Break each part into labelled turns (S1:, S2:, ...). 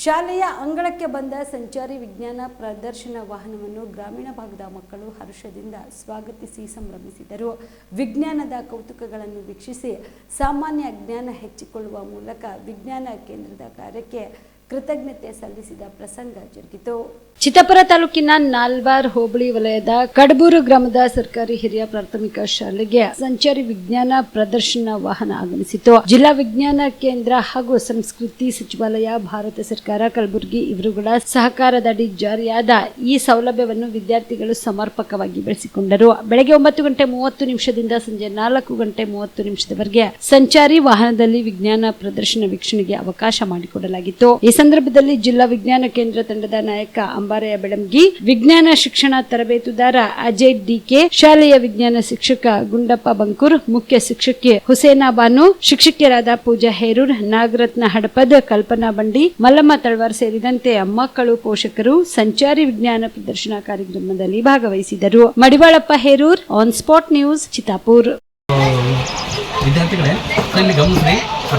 S1: ಶಾಲೆಯ ಅಂಗಳಕ್ಕೆ ಬಂದ ಸಂಚಾರಿ ವಿಜ್ಞಾನ ಪ್ರದರ್ಶನ ವಾಹನವನ್ನು ಗ್ರಾಮೀಣ ಭಾಗದ ಮಕ್ಕಳು ಹರ್ಷದಿಂದ ಸ್ವಾಗತಿಸಿ ಸಂಭ್ರಮಿಸಿದರು. ವಿಜ್ಞಾನದ ಕೌತುಕಗಳನ್ನು ವೀಕ್ಷಿಸಿ ಸಾಮಾನ್ಯ ಜ್ಞಾನ ಹೆಚ್ಚಿಕೊಳ್ಳುವ ಮೂಲಕ ವಿಜ್ಞಾನ ಕೇಂದ್ರದ ಕಾರ್ಯಕ್ಕೆ ಕೃತಜ್ಞತೆ ಸಲ್ಲಿಸಿದ ಪ್ರಸಂಗ ಜರುಗಿತು. ಚಿತ್ತಾಪುರ ತಾಲೂಕಿನ ನಾಲ್ವಾರ್ ಹೋಬಳಿ ವಲಯದ ಕಡಬೂರು ಗ್ರಾಮದ ಸರ್ಕಾರಿ ಹಿರಿಯ ಪ್ರಾಥಮಿಕ ಶಾಲೆಗೆ ಸಂಚಾರಿ ವಿಜ್ಞಾನ ಪ್ರದರ್ಶನ ವಾಹನ ಆಗಮಿಸಿತು. ಜಿಲ್ಲಾ ವಿಜ್ಞಾನ ಕೇಂದ್ರ ಹಾಗೂ ಸಂಸ್ಕೃತಿ ಸಚಿವಾಲಯ, ಭಾರತ ಸರ್ಕಾರ, ಕಲಬುರಗಿ ಇವರುಗಳ ಸಹಕಾರದಡಿ ಜಾರಿಯಾದ ಈ ಸೌಲಭ್ಯವನ್ನು ವಿದ್ಯಾರ್ಥಿಗಳು ಸಮರ್ಪಕವಾಗಿ ಬಳಸಿಕೊಂಡರು. ಬೆಳಗ್ಗೆ 9:30 ಸಂಜೆ 4:30 ಸಂಚಾರಿ ವಾಹನದಲ್ಲಿ ವಿಜ್ಞಾನ ಪ್ರದರ್ಶನ ವೀಕ್ಷಣೆಗೆ ಅವಕಾಶ ಮಾಡಿಕೊಡಲಾಗಿತ್ತು. ಈ ಸಂದರ್ಭದಲ್ಲಿ ಜಿಲ್ಲಾ ವಿಜ್ಞಾನ ಕೇಂದ್ರ ತಂಡದ ನಾಯಕ ಅಂಬಾರಯ್ಯ ಬೆಳಂಗಿ, ವಿಜ್ಞಾನ ಶಿಕ್ಷಣ ತರಬೇತುದಾರ ಅಜಯ್ ಡಿಕೆ, ಶಾಲೆಯ ವಿಜ್ಞಾನ ಶಿಕ್ಷಕ ಗುಂಡಪ್ಪ ಬಂಕೂರ್, ಮುಖ್ಯ ಶಿಕ್ಷಕಿ ಹುಸೇನಾ ಬಾನು, ಶಿಕ್ಷಕಿಯರಾದ ಪೂಜಾ ಹೇರೂರ್, ನಾಗರತ್ನ ಹಡಪದ್, ಕಲ್ಪನಾ ಬಂಡಿ, ಮಲ್ಲಮ್ಮ ತಳವಾರ್ ಸೇರಿದಂತೆ ಮಕ್ಕಳು, ಪೋಷಕರು ಸಂಚಾರಿ ವಿಜ್ಞಾನ ಪ್ರದರ್ಶನ ಕಾರ್ಯಕ್ರಮದಲ್ಲಿ ಭಾಗವಹಿಸಿದರು. Madivalappa Herur, on spot news, Chittapur.
S2: ವಿದ್ಯಾರ್ಥಿಗಳೇ, ಇಲ್ಲಿ ಗಮನಿಸಿ,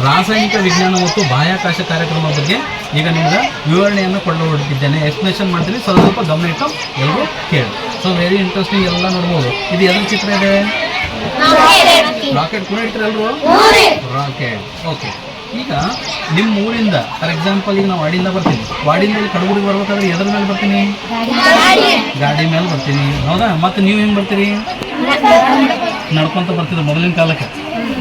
S2: ರಾಸಾಯನಿಕ ವಿಜ್ಞಾನ ಮತ್ತು ಬಾಹ್ಯಾಕಾಶ ಕಾರ್ಯಕ್ರಮ ಬಗ್ಗೆ ಈಗ ನಿಮ್ಗೆ ವಿವರಣೆಯನ್ನು ಹೊರಟಿದ್ದೇನೆ. ಎಕ್ಸ್ಪ್ಲೇಷನ್ ಮಾಡ್ತೀನಿ, ಸ್ವಲ್ಪ ಗಮನ ಇಟ್ಟು ಎಲ್ಲರೂ ಕೇಳಿ. ಸೊ ವೆರಿ ಇಂಟ್ರೆಸ್ಟಿಂಗ್, ಎಲ್ಲ ನೋಡ್ಬೋದು. ಇದು ಎದ್ರ ಚಿತ್ರ ಇದೆ? ರಾಕೆಟ್ ಕೂಡ ಇಡ್ತೀರ ಎಲ್ಲರೂ? ರಾಕೆಟ್. ಓಕೆ. ಈಗ ನಿಮ್ಮ ಊರಿಂದ ಫಾರ್ ಎಕ್ಸಾಂಪಲ್ ಈಗ ನಾವು ವಾಡಿಯಿಂದ ಬರ್ತೀನಿ, ವಾಡಿಯಿಂದ ಇಲ್ಲಿ ಕಡಬೂರಿಗೆ ಬರ್ಬೇಕಾದ್ರೆ ಎದ್ರ ಮೇಲೆ ಬರ್ತೀನಿ? ಗಾಡಿ ಮೇಲೆ ಬರ್ತೀನಿ, ಹೌದಾ? ಮತ್ತು ನೀವು ಹೆಂಗೆ ಬರ್ತೀರಿ? ನಡ್ಕೊಂತ ಬರ್ತಿದ್ರು ಮೊದಲಿನ ಕಾಲಕ್ಕೆ.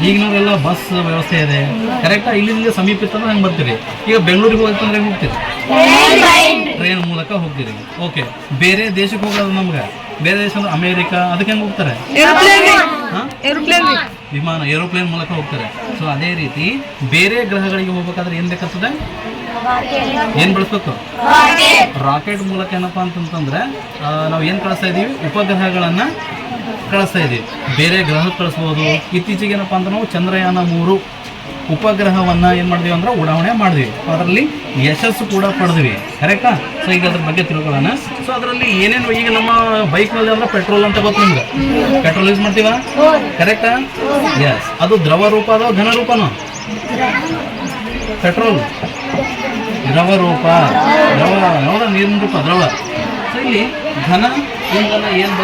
S2: ಈಗಿನವರೆಲ್ಲ ಬಸ್ ವ್ಯವಸ್ಥೆ ಇದೆ, ಕರೆಕ್ಟಾ? ಇಲ್ಲಿಂದ ಸಮೀಪ ಇತ್ತಂದ್ರೆ ಹೆಂಗೆ ಬರ್ತೀರಿ? ಈಗ ಬೆಂಗಳೂರಿಗೆ ಹೋಗ್ತಂದ್ರೆ ಹೆಂಗೆ ಹೋಗ್ತೀರಿ? ಟ್ರೈನ್ ಮೂಲಕ ಹೋಗ್ತೀರಿ. ಓಕೆ. ಬೇರೆ ದೇಶಕ್ಕೆ ಹೋಗೋದು ನಮ್ಗೆ, ಬೇರೆ ದೇಶ ಅಂದ್ರೆ ಅಮೇರಿಕಾ, ಅದಕ್ಕೆ ಹೆಂಗೆ ಹೋಗ್ತಾರೆ? ವಿಮಾನ, ಏರೋಪ್ಲೇನ್ ಮೂಲಕ ಹೋಗ್ತಾರೆ. ಸೊ ಅದೇ ರೀತಿ ಬೇರೆ ಗ್ರಹಗಳಿಗೆ ಹೋಗ್ಬೇಕಾದ್ರೆ ಏನ್ ಬೇಕಾಗ್ತದೆ? ಏನ್ ಬಳಸ್ಬೇಕು? ರಾಕೆಟ್ ಮೂಲಕ. ಏನಪ್ಪಾ ಅಂತಂದ್ರೆ ನಾವು ಏನ್ ಕಳಿಸ್ತಾ ಇದೀವಿ? ಉಪಗ್ರಹಗಳನ್ನ ಕಳಿಸ್ತಾ ಇದೀವಿ. ಬೇರೆ ಗ್ರಹಕ್ಕೆ ಕಳಿಸ್ಬೋದು. ಇತ್ತೀಚೆಗೆ ಏನಪ್ಪಾ ಅಂದ್ರೆ ನಾವು ಚಂದ್ರಯಾನ 3 ಉಪಗ್ರಹವನ್ನ ಏನ್ ಮಾಡಿದ್ವಿ ಅಂದ್ರೆ ಉಡಾವಣೆ ಮಾಡಿದ್ವಿ. ಅದರಲ್ಲಿ ಯಶಸ್ಸು ಕೂಡ ಪಡೆದ್ವಿ, ಕರೆಕ್ಟಾ? ಸೊ ಈಗ ಅದ್ರ ಬಗ್ಗೆ ತಿಳ್ಕೊಳ್ಳೋಣ. ಸೊ ಅದರಲ್ಲಿ ಏನೇನು, ಈಗ ನಮ್ಮ ಬೈಕ್ನಲ್ಲಿ ಅಂದ್ರೆ ಪೆಟ್ರೋಲ್ ಅಂತ ಗೊತ್ತು ನಿಮ್ಗೆ. ಪೆಟ್ರೋಲ್ ಯೂಸ್ ಮಾಡ್ತೀವ, ಕರೆಕ್ಟಾ? ಎಸ್. ಅದು ದ್ರವ ರೂಪ ಅದೋ ಘನ ರೂಪನೋ? ಪೆಟ್ರೋಲ್ ದ್ರವ ರೂಪ, ದ್ರವ ಯಾವ್ದ? ನೀರಿನ ರೂಪ, ದ್ರವ. ಸೊ ಇಲ್ಲಿ ಘನ ಇಂಧನ ಏನ್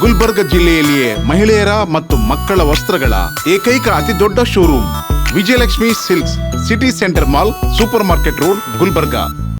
S3: ಗುಲ್ಬರ್ಗ ಜಿಲ್ಲೆಯಲ್ಲಿಯೇ ಮಹಿಳೆಯರ ಮತ್ತು ಮಕ್ಕಳ ವಸ್ತ್ರಗಳ ಏಕೈಕ ಅತಿ ದೊಡ್ಡ showroom Vijayalakshmi silks, city centre mall, super market road, Gulbarga.